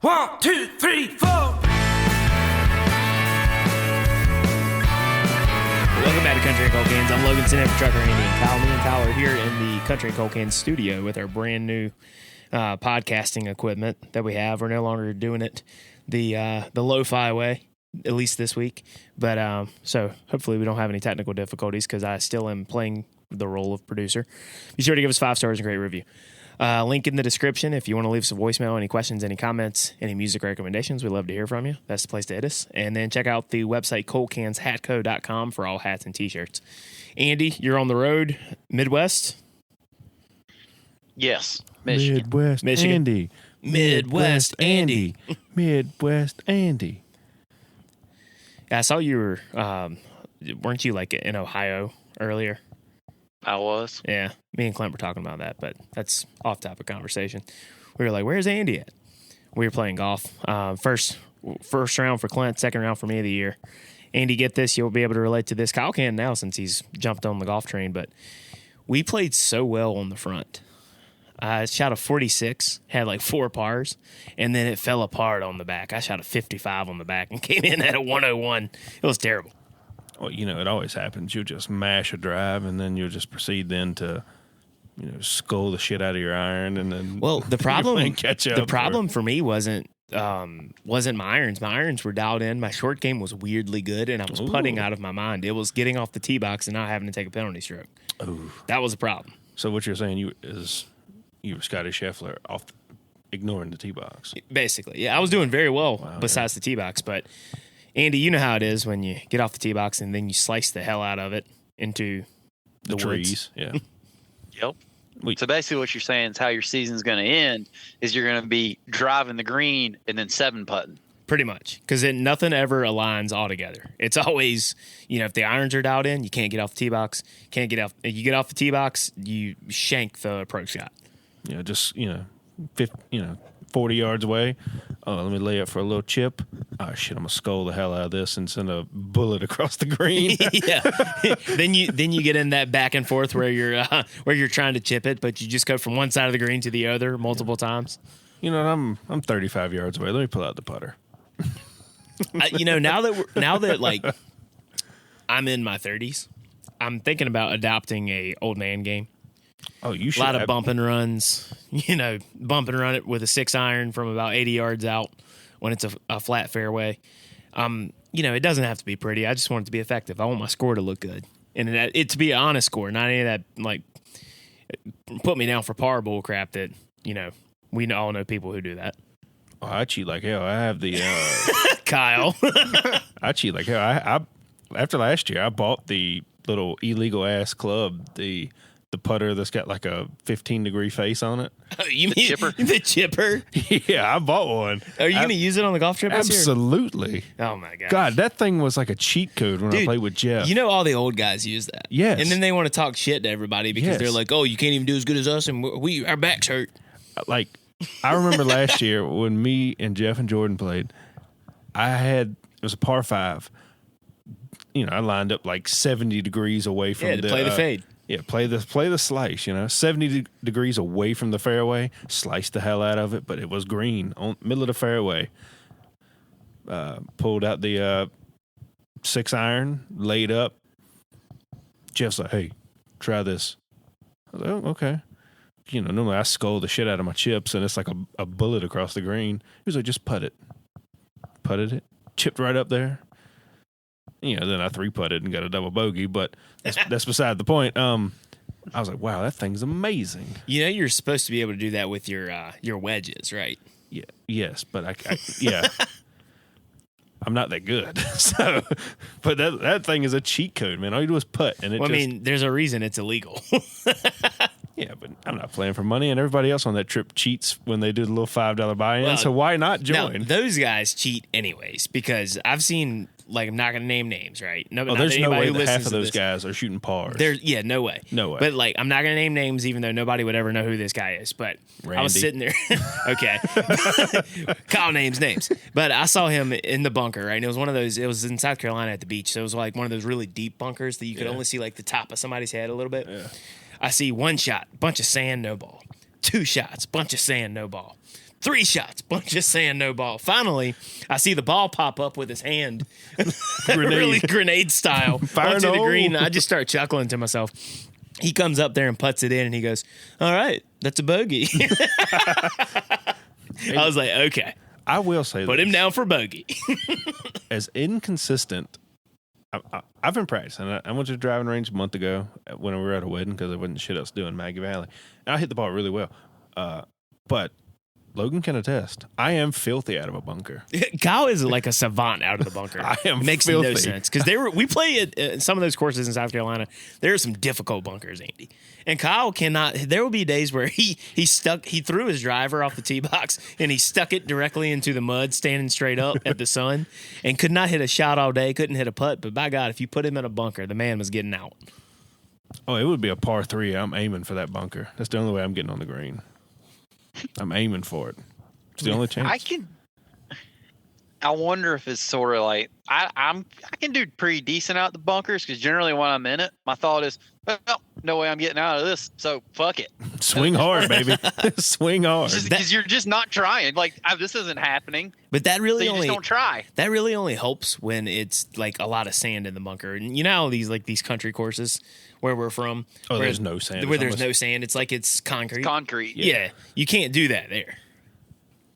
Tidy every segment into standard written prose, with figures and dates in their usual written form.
1, 2, 3, 4. Welcome back to Country and Coal Cans. I'm Logan, sitting in for Trucker Andy and Kyle. Me and Kyle are here in the Country and Coal Cans studio with our brand new podcasting equipment that we have. We're no longer doing it the lo-fi way, at least this week. But so hopefully we don't have any technical difficulties because I still am playing the role of producer. Be sure to give us 5 stars and great review. Link in the description if you want to leave us a voicemail, any questions, any comments, any music recommendations. We'd love to hear from you. That's the place to hit us. And then check out the website coalcanshatco.com for all hats and t-shirts. Andy, you're on the road, Midwest? Yes, Michigan. Michigan. Andy. Midwest Andy. Midwest Andy. I saw you were, weren't you like in Ohio earlier? I was. Yeah, me and Clint were talking about that, but that's off-topic conversation. We were like, where's Andy at? We were playing golf. First round for Clint, second round for me of the year. Andy, get this. You'll be able to relate to this. Kyle can now since he's jumped on the golf train, but we played so well on the front. I shot a 46, had like 4 pars, and then it fell apart on the back. I shot a 55 on the back and came in at a 101. It was terrible. Well, you know, it always happens. You'll just mash a drive, and then you'll just proceed then to, skull the shit out of your iron, and then the problem catch up. The problem for me wasn't my irons. My irons were dialed in. My short game was weirdly good, and I was putting out of my mind. It was getting off the tee box and not having to take a penalty stroke. Ooh. That was a problem. So what you're saying you were Scotty Scheffler ignoring the tee box. Basically, yeah, I was doing very well besides the tee box, but Andy, you know how it is when you get off the tee box and then you slice the hell out of it into the trees. Woods. Yeah. Yep. So basically what you're saying is how your season's going to end is you're going to be driving the green and then 7-putting. Pretty much, because nothing ever aligns all together. It's always, if the irons are dialed in, you can't get off the tee box. If you get off the tee box, you shank the approach shot. Yeah, just 40 yards away. Oh, let me lay up for a little chip. Oh shit, I'm gonna skull the hell out of this and send a bullet across the green. Yeah. then you get in that back and forth where you're trying to chip it, but you just go from one side of the green to the other multiple times. I'm 35 yards away. Let me pull out the putter. Now that like I'm in my 30s, I'm thinking about adopting a old man game. Oh, you should. A lot of bump and runs, bump and run it with a 6-iron from about 80 yards out when it's a flat fairway. It doesn't have to be pretty. I just want it to be effective. I want my score to look good. And it to be an honest score, not any of that, like, put me down for par bull crap that, we all know people who do that. Oh, I cheat like hell. I have the... Kyle. I cheat like hell. After last year, I bought the little illegal-ass club, the putter that's got like a 15-degree face on it. Oh, you mean chipper? The chipper? Yeah, I bought one. Are you going to use it on the golf trip this year? Absolutely. Oh, my God. God, that thing was like a cheat code when I played with Jeff. All the old guys use that. Yes. And then they want to talk shit to everybody because they're like, oh, you can't even do as good as us and our backs hurt. Like, I remember last year when me and Jeff and Jordan played, it was a par 5. I lined up like 70 degrees away from to play the fade. Yeah, play the slice, 70 degrees away from the fairway, sliced the hell out of it, but it was green, middle of the fairway. Pulled out the 6-iron, laid up. Jeff's like, hey, try this. I was like, oh, okay. Normally I skull the shit out of my chips, and it's like a bullet across the green. He was like, just putt it. Putted it, chipped right up there. Then I 3-putted and got a double bogey, but that's beside the point. I was like, wow, that thing's amazing. You're supposed to be able to do that with your wedges, right? Yeah, yes, but I I'm not that good. So, but that thing is a cheat code, man. All you do is putt, and there's a reason it's illegal. Yeah, but I'm not playing for money, and everybody else on that trip cheats when they do the little $5 buy-in. So why not join? Now, those guys cheat anyways because I've seen. Like, I'm not going to name names, right? There's no way that half of those guys are shooting pars. No way. No way. But, like, I'm not going to name names even though nobody would ever know who this guy is. But Randy. I was sitting there. Okay. Kyle names. But I saw him in the bunker, right? And it was one of those, it was in South Carolina at the beach. So it was like one of those really deep bunkers that you could only see, like, the top of somebody's head a little bit. Yeah. I see 1 shot, bunch of sand, no ball. 2 shots, bunch of sand, no ball. 3 shots, bunch of sand, no ball. Finally, I see the ball pop up with his hand, really grenade style, onto the green. I just start chuckling to myself. He comes up there and puts it in, and he goes, "All right, that's a bogey." I was like, "Okay." I will say put him down for bogey. As inconsistent, I've been practicing. I went to the driving range a month ago when we were at a wedding because there wasn't shit else to do in Maggie Valley. And I hit the ball really well. But Logan can attest. I am filthy out of a bunker. Kyle is like a savant out of the bunker. I am Makes filthy. no sense because we play at some of those courses in South Carolina. There are some difficult bunkers, Andy. And Kyle cannot. There will be days where he threw his driver off the tee box and he stuck it directly into the mud, standing straight up at the sun, and could not hit a shot all day. Couldn't hit a putt. But by God, if you put him in a bunker, the man was getting out. Oh, it would be a par 3. I'm aiming for that bunker. That's the only way I'm getting on the green. I'm aiming for it. It's the only chance. I wonder if it's sort of like I can do pretty decent out the bunkers because generally when I'm in it, my thought is, well, no way I'm getting out of this, so fuck it. Swing hard, baby. Swing hard. Because you're just not trying. Like this isn't happening. But that really so you just don't try. That really only helps when it's like a lot of sand in the bunker. And you know how these country courses where we're from. Oh, there's no sand. Where there's no sand. It's like it's concrete. It's concrete. Yeah. You can't do that there.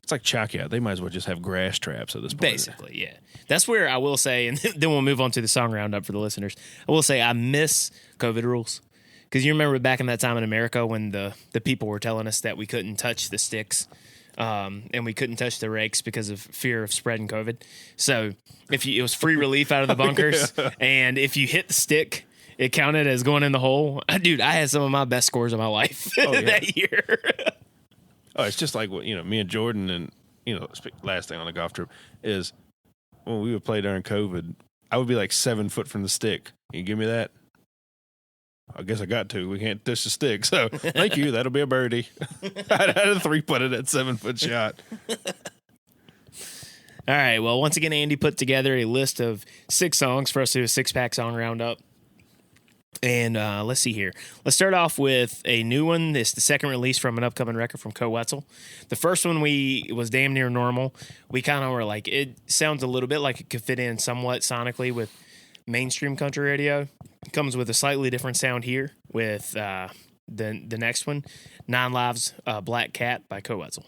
It's like chalk out. They might as well just have grass traps at this point. Basically, yeah. That's where I will say, and then we'll move on to the song roundup for the listeners. I will say I miss COVID rules. Because you remember back in that time in America when the people were telling us that we couldn't touch the sticks and we couldn't touch the rakes because of fear of spreading COVID. So it was free relief out of the bunkers, and if you hit the stick, it counted as going in the hole. Dude, I had some of my best scores of my life that year. Oh, it's just like what me and Jordan and last thing on the golf trip is when we would play during COVID, I would be like 7 foot from the stick. Can you give me that? I guess I got to. We can't touch the stick, so thank you. That'll be a birdie. I had a 3-putted at 7-foot shot. All right. Well, once again, Andy put together a list of 6 songs for us to do a 6-pack song roundup. And let's see here. Let's start off with a new one. It's the second release from an upcoming record from Koe Wetzel. The first one was damn near normal. We kind of were like, it sounds a little bit like it could fit in somewhat sonically with mainstream country radio. It comes with a slightly different sound here with the next one, 9 Lives, Black Cat by Koe Wetzel.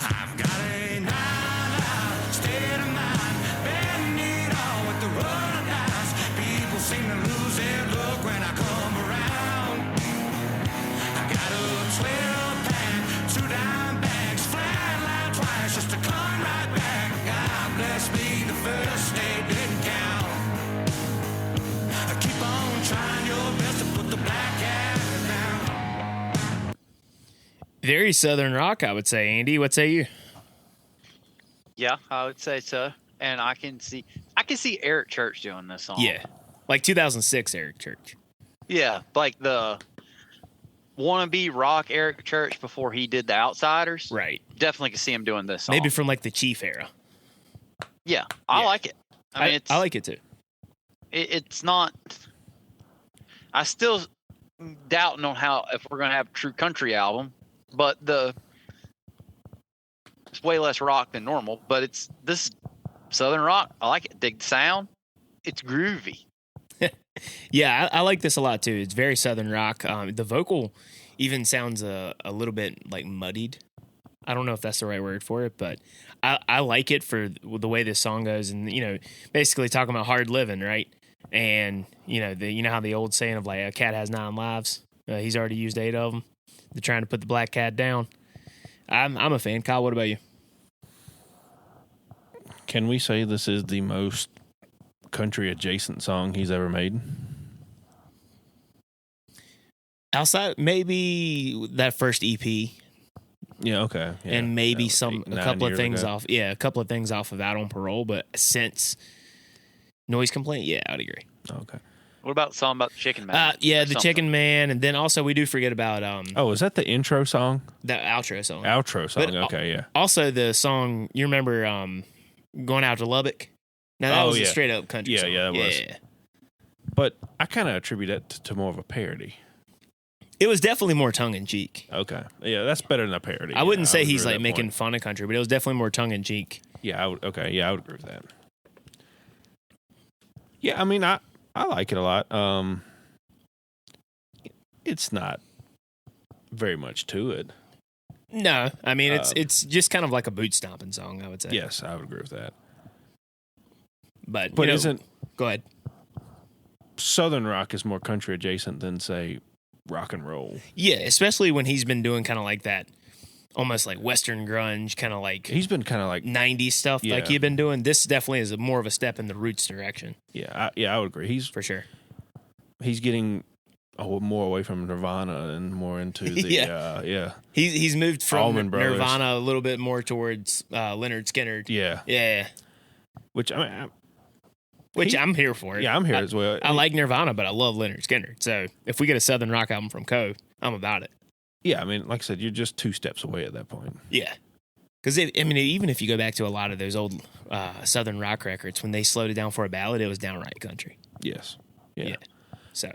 I've got a 9-live state of mind, bending it all with the roll of dice. People seem to lose their look when I come around. I got a 12-pack, 2 dime bags, flatline twice just to come right back. God bless me, the first day didn't count. Keep on trying your best to put the black cat down. Very Southern rock, I would say. Andy, what say you? Yeah, I would say so. And I can see Eric Church doing this song. Yeah, like 2006 Eric Church. Yeah, like the wannabe rock Eric Church before he did the Outsiders. Right. Definitely can see him doing this song. Maybe from like the Chief era. Yeah, I like it. I mean, I like it too. It's not. I still doubting on if we're going to have a true country album, but it's way less rock than normal. But this Southern rock. I like it. Dig the sound. It's groovy. Yeah, I like this a lot too. It's very Southern rock. The vocal even sounds a little bit like muddied. I don't know if that's the right word for it, but I like it for the way this song goes, and basically talking about hard living, right? And you know how the old saying of like a cat has 9 lives. He's already used 8 of them. They're trying to put the black cat down. I'm a fan. Kyle, what about you? Can we say this is the most country adjacent song he's ever made? Outside, maybe that first EP. Yeah, okay. Yeah, and maybe a couple of things off. Yeah, a couple of things off of Out on Parole, but since Noise Complaint, yeah, I would agree. Okay. What about the song about the Chicken Man? Yeah, the Chicken Man, and then also we do forget about is that the intro song? The outro song. Outro song. But, okay, yeah. Also the song you remember Going Out to Lubbock? Now that was a straight up country song. Yeah, that was. But I kind of attribute that to more of a parody. It was definitely more tongue in cheek. Okay. Yeah, that's better than a parody. I wouldn't say would he's agree like with that making point. fun of country, but it was definitely more tongue in cheek. Yeah, I would agree with that. Yeah, I mean I like it a lot. It's not very much to it. No, I mean it's just kind of like a boot stomping song, I would say. Yes, I would agree with that. But But isn't go ahead. Southern rock is more country adjacent than say rock and roll? Yeah, especially when he's been doing kind of like that, almost like Western grunge, kind of like He's been kind of like 90s stuff like Yeah. he'd been doing. This definitely is more of a step in the roots direction, I would agree. He's for sure. getting more away from Nirvana and more into the Yeah. He's moved from Allman Brothers. Nirvana a little bit more towards Leonard Skinner. yeah. Yeah, Which I mean, which I'm here for. yeah, I'm here as well. I like Nirvana, but I love Leonard Skinner. So if we get a Southern rock album from Koe, I'm about it. Yeah, I mean, like I said, you're just 2 steps away at that point. Yeah. Because, I mean, even if you go back to a lot of those old Southern rock records, when they slowed it down for a ballad, it was downright country. Yes. Yeah. Yeah. So,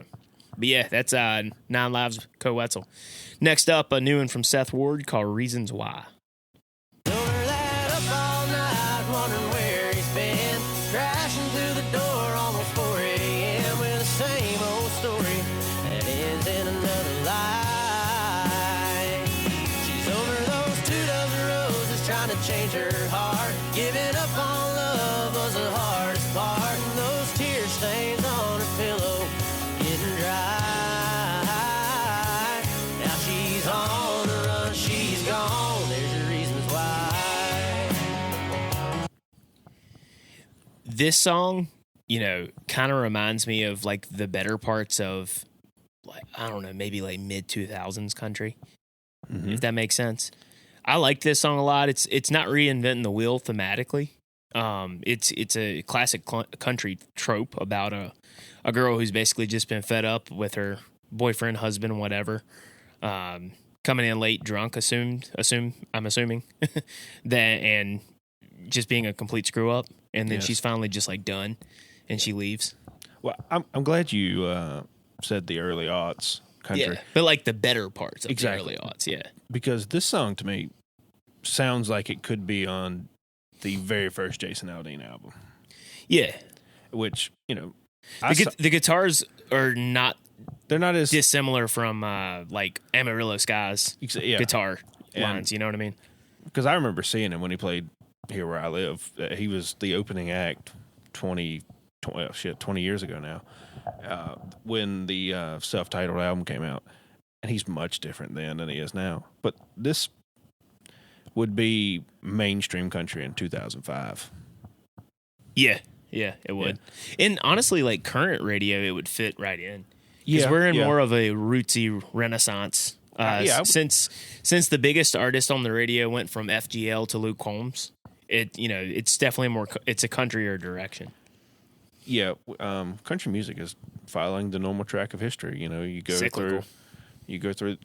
but yeah, that's 9 Lives, Koe Wetzel. Next up, a new one from Seth Ward called Reasons Why. Over that up all night, wondering where he's been. Crashing through the door almost 4 a.m. with the same old story that ends in another lie. She's over those 2 dozen roses trying to change her heart. Giving up on love was the hardest part. And those tear stains on her pillow getting dry. Now she's on the run, she's gone. There's your reasons why. This song, kind of reminds me of like the better parts of, like, I don't know, maybe like mid 2000s country, if that makes sense. I like this song a lot. It's not reinventing the wheel thematically. It's a classic country trope about a girl who's basically just been fed up with her boyfriend, husband, whatever, coming in late drunk, I'm assuming that, and just being a complete screw up, and then Yes. she's finally just like done, and she leaves. Well, I'm glad you said the early aughts country. Yeah, but like the better parts of Exactly. the early aughts, yeah. Because this song to me sounds like it could be on the very first Jason Aldean album, Yeah. which, The guitars are not they're not as dissimilar from like Amarillo Sky's yeah, guitar And- lines, you know what I mean? because I remember seeing him when he played Here Where I Live. He was the opening act 20 years ago now, when the self-titled album came out, and he's much different then than he is now. But this would be mainstream country in 2005. Yeah, it would. And honestly, like current radio, it would fit right in. Because Yeah, we're in yeah. more of a rootsy renaissance. Yeah, I would- Since the biggest artist on the radio went from FGL to Luke Combs, it's definitely more. It's a countryer direction. Yeah, country music is following the normal track of history. You go Cyclical. through.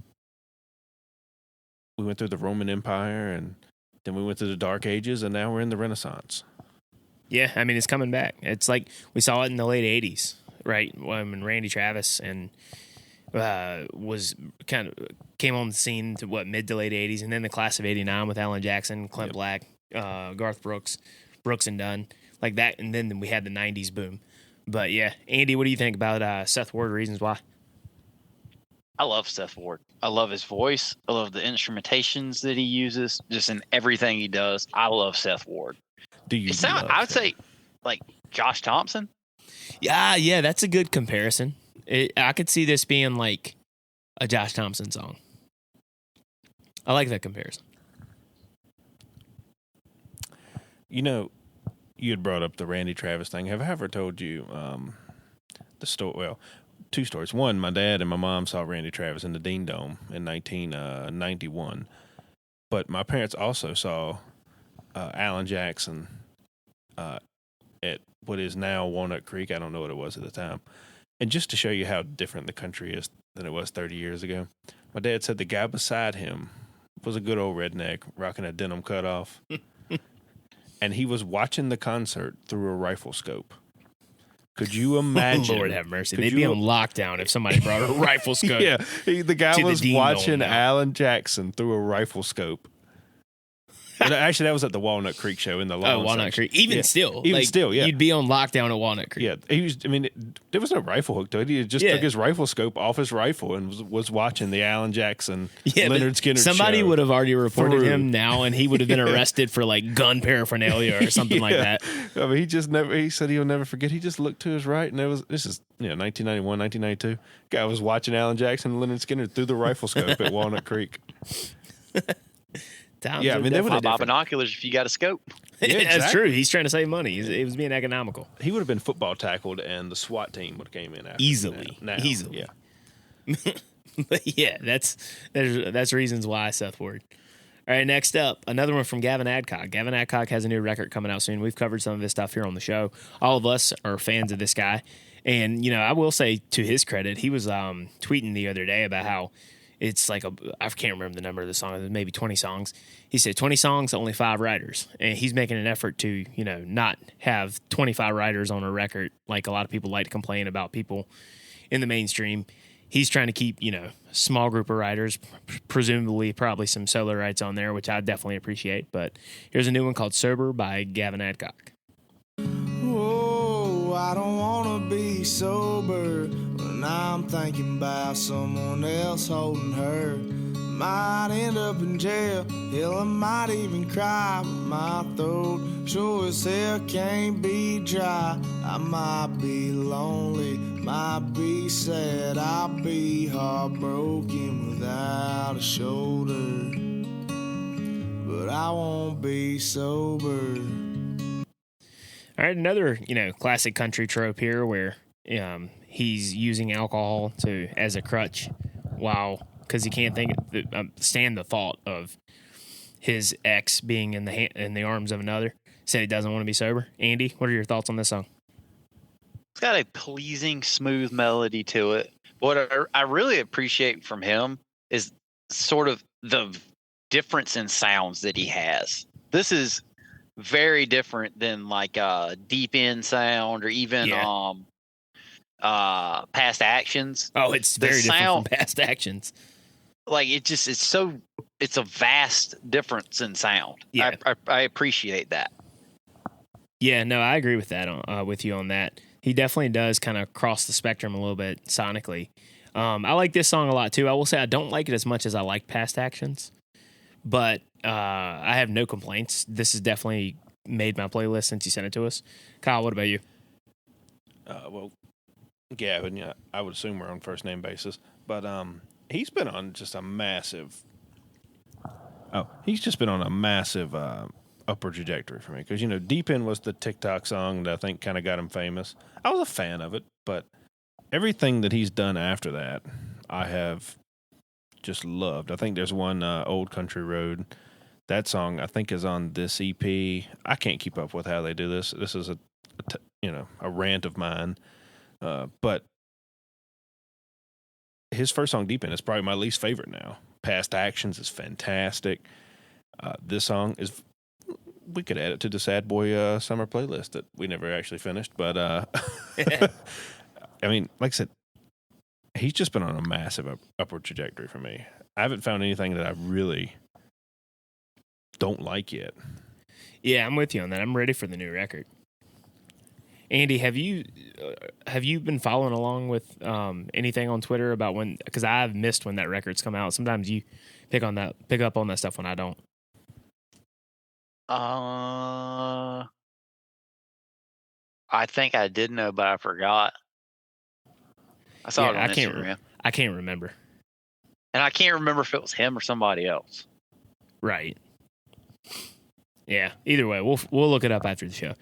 We went through the Roman Empire, and then we went through the Dark Ages, and now we're in the Renaissance. Yeah, I mean it's coming back. It's like we saw it in the late '80s, right? When Randy Travis and was kind of came on the scene to mid to late '80s, and then the class of '89 with Alan Jackson, Clint Black, Garth Brooks and Dunn, like that, and then we had the '90s boom. But yeah, Andy, what do you think about Seth Ward? Reasons why? I love Seth Ward. I love his voice. I love the instrumentations that he uses, just in everything he does. I love Seth Ward. Do you? I would say like Josh Thompson. Yeah, that's a good comparison. I could see this being like a Josh Thompson song. I like that comparison. You had brought up the Randy Travis thing. Have I ever told you the story? Well, 2 stories. One, my dad and my mom saw Randy Travis in the Dean Dome in 1991. But my parents also saw Alan Jackson at what is now Walnut Creek. I don't know what it was at the time. And just to show you how different the country is than it was 30 years ago, my dad said the guy beside him was a good old redneck rocking a denim cutoff. And he was watching the concert through a rifle scope Could you imagine? Lord have mercy. They'd be on lockdown if somebody brought a rifle scope. Yeah, the guy to the was Dean watching Dome now. Alan Jackson through a rifle scope. And actually, that was at the Walnut Creek show in the lawn Walnut section. Creek. Even Yeah. still, yeah. You'd be on lockdown at Walnut Creek. Yeah, he was. I mean, there was no rifle hook to it. He just took his rifle scope off his rifle and was watching the Alan Jackson, Leonard Skinner. Somebody show would have already reported through. him now, and he would have been arrested for like gun paraphernalia or something like that. I mean, he just never. He said he'll never forget. He just looked to his right, and this is 1991, 1992. Guy was watching Alan Jackson and Leonard Skinner through the rifle scope at Walnut Creek. Times Yeah, I are mean, they would Buy definitely binoculars if you got a scope. Yeah, different. That's exactly. true. He's trying to save money. He was being economical. He would have been football tackled, and the SWAT team would have came in after Easily. Now, Easily. yeah. But yeah, that's reasons why, Seth Ward. All right, next up, another one from Gavin Adcock. Gavin Adcock has a new record coming out soon. We've covered some of his stuff here on the show. All of us are fans of this guy. And, I will say to his credit, he was tweeting the other day about how it's like I can't remember the number of the song, maybe 20 songs. He said 20 songs, only 5 writers. And he's making an effort to, not have 25 writers on a record like a lot of people like to complain about people in the mainstream. He's trying to keep, a small group of writers, presumably probably some solo rights on there, which I definitely appreciate. But here's a new one called Sober by Gavin Adcock. Oh, I don't want to be sober when I'm thinking about someone else holding her. Might end up in jail, hell, I might even cry, but my throat sure as hell can't be dry. I might be lonely, might be sad, I'll be heartbroken without a shoulder, but I won't be sober. All right, another, classic country trope here where he's using alcohol as a crutch because he can't stand the thought of his ex being in the arms of another. Said he doesn't want to be sober. Andy, what are your thoughts on this song? It's got a pleasing, smooth melody to it. What I really appreciate from him is sort of the difference in sounds that he has. This is very different than like a deep in sound or even Past Actions. Oh, it's very different from Past Actions. Like it's a vast difference in sound. Yeah. I appreciate that. Yeah, no, I agree with that. With you on that. He definitely does kind of cross the spectrum a little bit sonically. I like this song a lot too. I will say I don't like it as much as I like Past Actions, but I have no complaints. This has definitely made my playlist since you sent it to us. Kyle, what about you? Well, Gavin, yeah, I would assume we're on first name basis, but he's been on just a massive. He's just been on a massive upward trajectory for me because Deep In was the TikTok song that I think kind of got him famous. I was a fan of it, but everything that he's done after that, I have just loved. I think there's one Old Country Road. That song I think is on this EP. I can't keep up with how they do this. This is a rant of mine. But his first song, Deep In, is probably my least favorite now. Past Actions is fantastic. This song is, we could add it to the Sad Boy summer playlist that we never actually finished. But, I mean, like I said, he's just been on a massive upward trajectory for me. I haven't found anything that I really don't like yet. Yeah, I'm with you on that. I'm ready for the new record. Andy, have you been following along with anything on Twitter about when? Because I've missed when that record's come out. Sometimes you pick up on that stuff when I don't. I think I did know, but I forgot. I saw it on Instagram. I can't remember, and I can't remember if it was him or somebody else. Right. Yeah. Either way, we'll look it up after the show.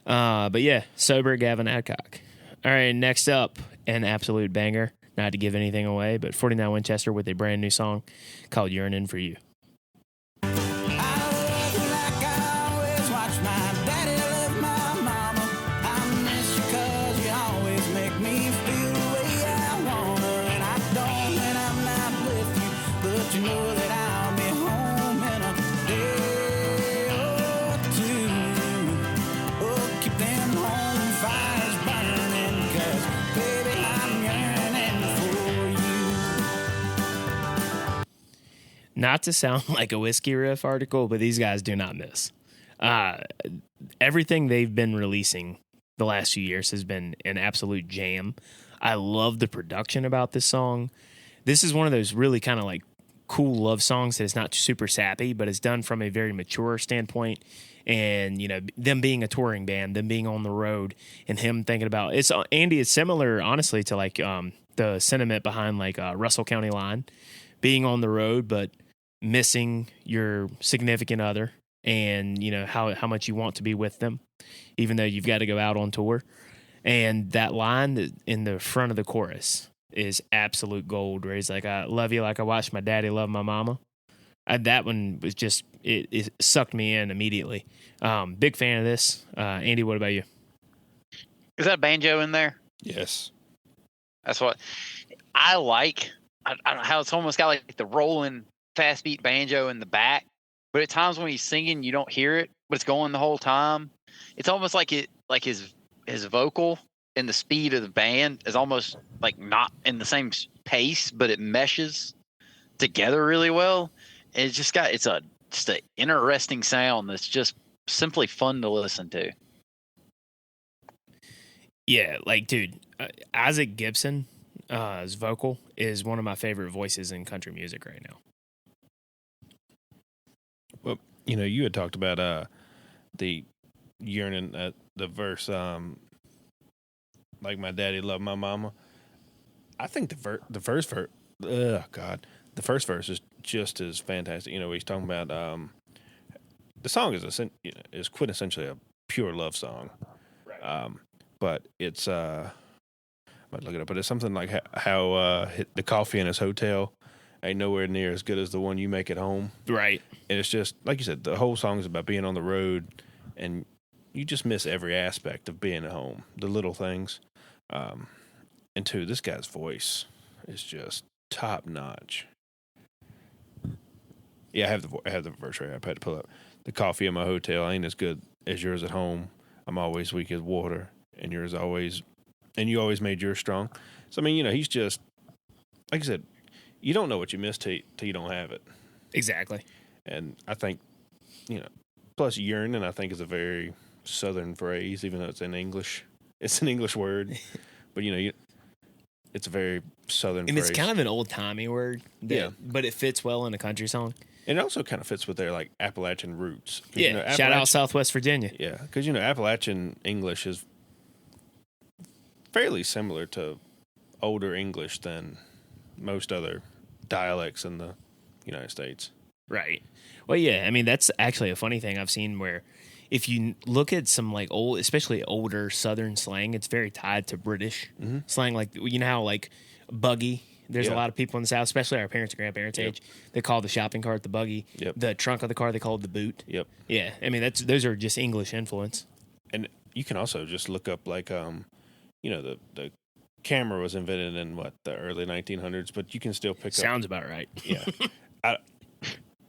But yeah, Sober, Gavin Adcock. All right, next up, an absolute banger. Not to give anything away, but 49 Winchester with a brand new song called Yearning for You. Fires burning not to sound like a Whiskey Riff article, but these guys do not miss. Everything they've been releasing the last few years has been an absolute jam. I love the production about this song. This is one of those really kind of like cool love songs that is not super sappy, but it's done from a very mature standpoint. And, you know, them being a touring band, them being on the road, and him thinking about it's Andy. It's similar, honestly, to like the sentiment behind like Russell County Line, being on the road but missing your significant other, and you know how much you want to be with them, even though you've got to go out on tour. And that line in the front of the chorus is absolute gold, where he's like, "I love you like I watched my daddy love my mama." That one was just it sucked me in immediately. Big fan of this. Andy, what about you? Is that banjo in there? Yes. That's what I like. I don't know how it's almost got like the rolling fast beat banjo in the back, but at times when he's singing, you don't hear it, but it's going the whole time. It's almost like his vocal and the speed of the band is almost like not in the same pace, but it meshes together really well. And it's just an interesting sound that's just simply fun to listen to. Yeah, like, dude, Isaac Gibson, his vocal is one of my favorite voices in country music right now. Well, you know, you had talked about the yearning at the verse, like my daddy loved my mama. I think the first verse is just as fantastic. You know, he's talking about the song is quintessentially a pure love song. Right. But it's I might look it up, but it's something like how the coffee in his hotel ain't nowhere near as good as the one you make at home. Right. And it's just like you said, the whole song is about being on the road, and you just miss every aspect of being at home, the little things. And two, this guy's voice is just top notch. Yeah, I have the verse right. I had to pull up. The coffee in my hotel ain't as good as yours at home. I'm always weak as water, and you always made yours strong. So I mean, you know, he's just like I said, you don't know what you miss till you don't have it. Exactly. And I think, you know, plus yearning, I think is a very Southern phrase, even though it's in English. It's an English word, but you know, it's a very Southern and phrase. It's kind of an old-timey word, but it fits well in a country song. And it also kind of fits with their like Appalachian roots. Yeah, you know, shout out Southwest Virginia. Yeah, because you know Appalachian English is fairly similar to older English than most other dialects in the United States. Right. Well, yeah. I mean, that's actually a funny thing I've seen where if you look at some like old, especially older Southern slang, it's very tied to British slang. Like, you know how like buggy. There's a lot of people in the South, especially our parents and grandparents' age, they call the shopping cart the buggy. Yep. The trunk of the car they call it the boot. Yep. Yeah. I mean, those are just English influence. And you can also just look up like, you know, the camera was invented in the early 1900s, but you can still pick up. Sounds about right. Yeah.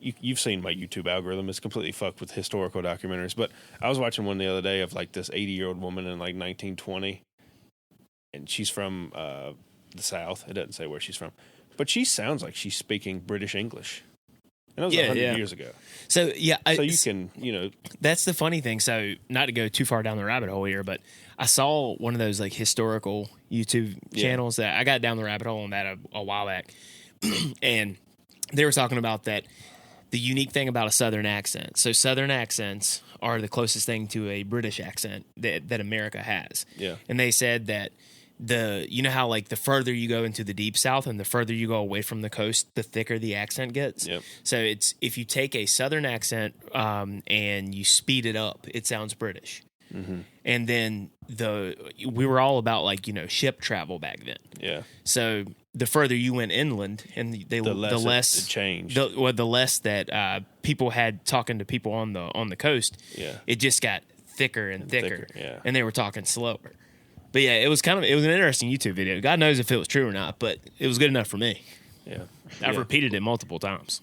You've seen my YouTube algorithm. It's completely fucked with historical documentaries. But I was watching one the other day of like this 80-year-old woman in like 1920, and she's from the South. It doesn't say where she's from, but she sounds like she's speaking British English. And that was 100 years ago. So yeah, so you can, you know, that's the funny thing. So not to go too far down the rabbit hole here, but I saw one of those like historical YouTube channels that I got down the rabbit hole on that a while back, and they were talking about that. The unique thing about a Southern accent. So Southern accents are the closest thing to a British accent that America has. Yeah. And they said that you know how like the further you go into the deep South and the further you go away from the coast, the thicker the accent gets. Yep. So it's if you take a Southern accent and you speed it up, it sounds British. Mm-hmm. And then we were all about like, you know, ship travel back then. Yeah. So the further you went inland, and the less it changed. The less that people had talking to people on the coast. Yeah. It just got thicker and thicker. Yeah. And they were talking slower. But yeah, it was an interesting YouTube video. God knows if it was true or not, but it was good enough for me. Yeah. I've repeated it multiple times.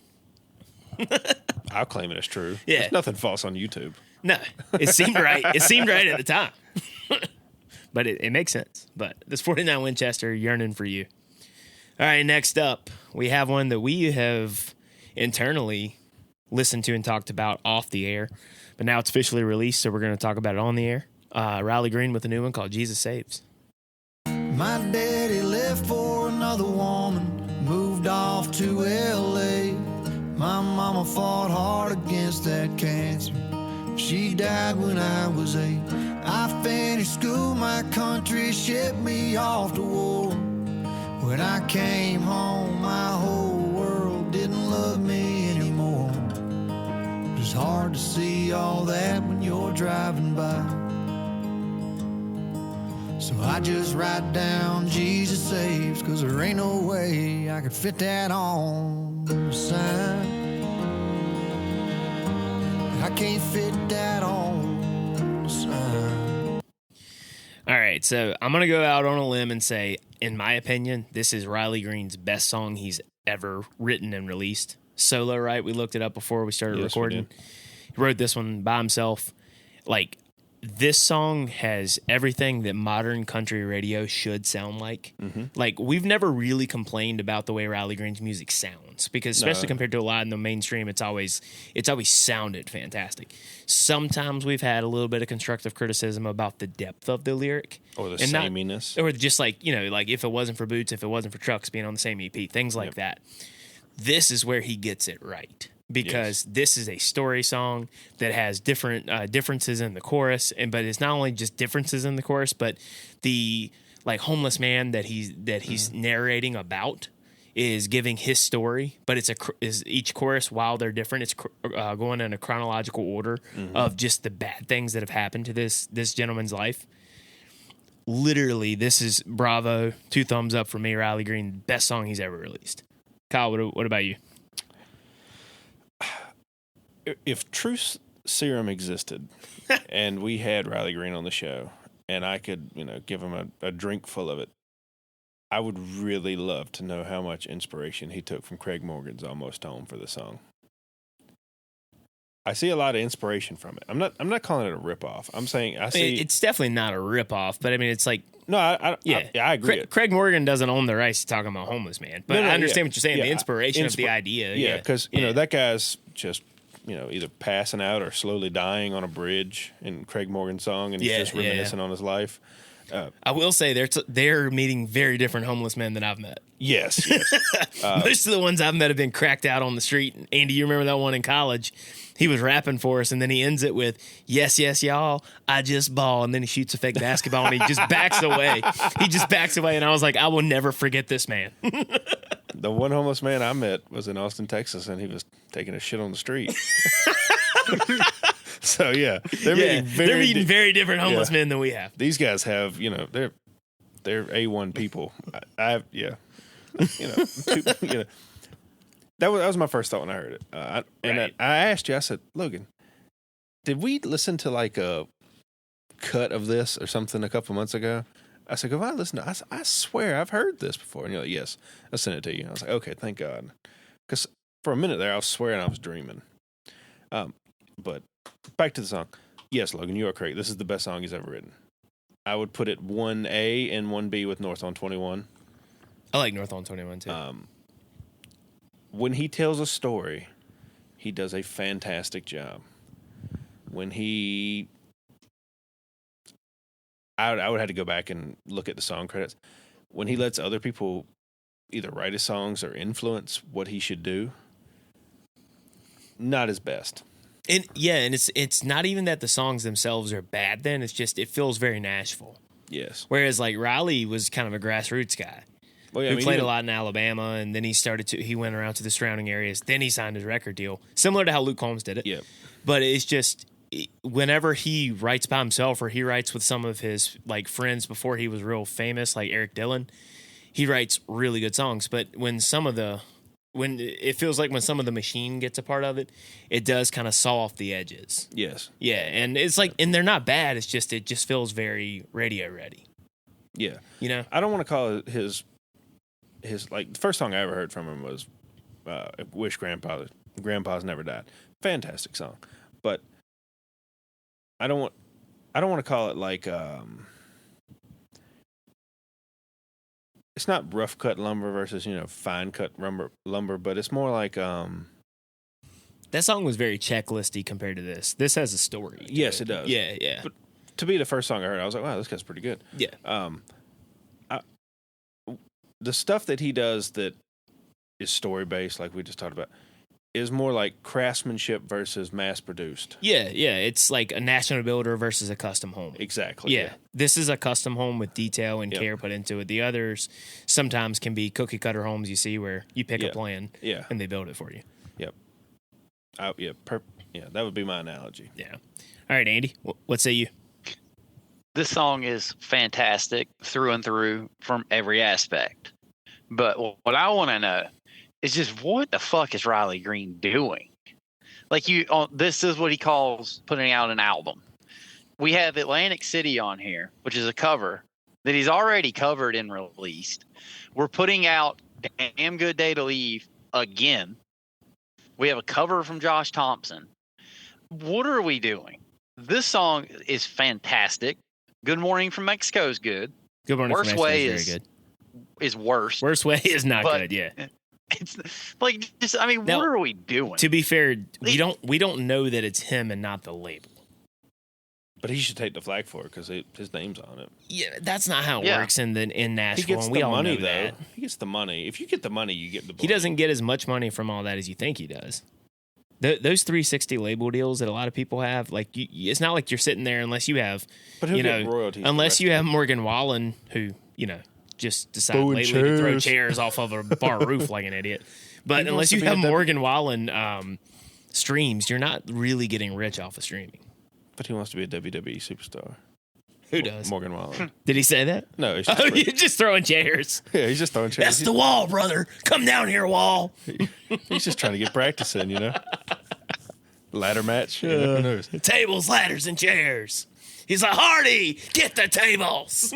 I'll claim it as true. Yeah. There's nothing false on YouTube. No, it seemed right. It seemed right at the time. But it makes sense. But this 49 Winchester, yearning for you. All right, next up, we have one that we have internally listened to and talked about off the air, but now it's officially released, so we're going to talk about it on the air. Riley Green with a new one called Jesus Saves. My daddy left for another woman, moved off to L.A. My mama fought hard against that cancer. She died when I was 8. I finished school, my country shipped me off to war. When I came home, my whole world didn't love me anymore. It's hard to see all that when you're driving by. So I just write down Jesus Saves, 'cause there ain't no way I could fit that on the sign. I can't fit that on the sign. All right, so I'm going to go out on a limb and say, in my opinion, this is Riley Green's best song he's ever written and released. Solo, right? We looked it up before we started recording. He wrote this one by himself. Like, this song has everything that modern country radio should sound like. Mm-hmm. Like, we've never really complained about the way Riley Green's music sounds, because especially compared to a lot in the mainstream, it's always sounded fantastic. Sometimes we've had a little bit of constructive criticism about the depth of the lyric. Or the sameness. Or just like, like if it wasn't for Boots, if it wasn't for Trucks being on the same EP, things like that. This is where he gets it right. Because this is a story song that has different differences in the chorus, but it's not only just differences in the chorus, but the like homeless man that he's narrating about is giving his story. But is each chorus, while they're different, it's going in a chronological order of just the bad things that have happened to this gentleman's life. Literally, this is bravo, 2 thumbs up for me. Riley Green, best song he's ever released. Kyle, what about you? If Truth Serum existed and we had Riley Green on the show and I could, give him a drink full of it, I would really love to know how much inspiration he took from Craig Morgan's Almost Home for the song. I see a lot of inspiration from it. I'm not calling it a ripoff. I'm saying it's definitely not a ripoff, but I mean it's like I agree. Craig Morgan doesn't own the rights to talking about homeless man, but I understand what you're saying. The inspiration of the idea, because that guy's just either passing out or slowly dying on a bridge in Craig Morgan's song, and he's just reminiscing on his life. I will say they're meeting very different homeless men than I've met. Yes. Most of the ones I've met have been cracked out on the street. Andy, you remember that one in college? He was rapping for us, and then he ends it with, yes, y'all, I just ball. And then he shoots a fake basketball, and he just backs away. And I was like, I will never forget this man. The one homeless man I met was in Austin, Texas, and he was taking a shit on the street. So, they're meeting very different homeless men than we have. These guys have, they're A1 people. That was my first thought when I heard it. I asked you, I said, Logan, did we listen to like a cut of this or something a couple months ago? I said, I listened to I swear I've heard this before. And you're like, yes, I sent it to you. I was like, okay, thank God. Because for a minute there, I was swearing I was dreaming. But back to the song. Yes, Logan, you are correct. This is the best song he's ever written. I would put it 1A and 1B with North on 21. I like North on 21 too. When he tells a story, he does a fantastic job. When I would have to go back and look at the song credits. When he lets other people either write his songs or influence what he should do, not his best. And it's not even that the songs themselves are bad then, it's just it feels very Nashville. Yes. Whereas like Riley was kind of a grassroots guy. Well, who played a lot in Alabama, and then he went around to the surrounding areas. Then he signed his record deal, similar to how Luke Combs did it. Yeah. But it's just whenever he writes by himself or he writes with some of his like friends before he was real famous, like Eric Dillon, he writes really good songs. But when it feels like when some of the machine gets a part of it, it does kind of saw off the edges. Yes. Yeah, and it's like, and they're not bad. It's just it just feels very radio ready. Yeah. I don't want to call it his like the first song I ever heard from him was "Wish Grandpa's Never Died." Fantastic song, but I don't want to call it like it's not rough cut lumber versus fine cut lumber, but it's more like That song was very checklisty compared to this. This has a story. Yes, it does. Yeah. But to be the first song I heard, I was like, wow, this guy's pretty good. Yeah. The stuff that he does that is story based, like we just talked about, is more like craftsmanship versus mass produced. Yeah. It's like a national builder versus a custom home. Exactly. Yeah. This is a custom home with detail and care put into it. The others sometimes can be cookie cutter homes you see where you pick a plan and they build it for you. Yep. That would be my analogy. Yeah. All right, Andy, what say you? This song is fantastic through and through from every aspect. But what I want to know is just what the fuck is Riley Green doing? Like this is what he calls putting out an album. We have Atlantic City on here, which is a cover that he's already covered and released. We're putting out Damn Good Day to Leave again. We have a cover from Josh Thompson. What are we doing? This song is fantastic. Good Morning from Mexico is good. Good Morning Worst from Mexico Way is very good. Is worse. Worst Way is not good, yeah. It's like now, what are we doing? To be fair, we don't know that it's him and not the label. But he should take the flag for it because his name's on it. Yeah, that's not how it works in Nashville. He gets and we the all money know though. that. He gets the money. If you get the money, you get the money. He doesn't get as much money from all that as you think he does. Those 360 label deals that a lot of people have, like it's not like you're sitting there unless you have, but he'll get royalties. Unless you have Morgan Wallen, who just decided lately to throw chairs off of a bar roof like an idiot. But unless you have Morgan Wallen streams, you're not really getting rich off of streaming. But he wants to be a WWE superstar. Who does? Morgan Wallen. Did he say that? No. He's You're just throwing chairs. Yeah, he's just throwing chairs. That's the wall, brother. Come down here, wall. He's just trying to get practice in, Ladder match. Who knows? Tables, ladders, and chairs. He's like, Hardy, get the tables.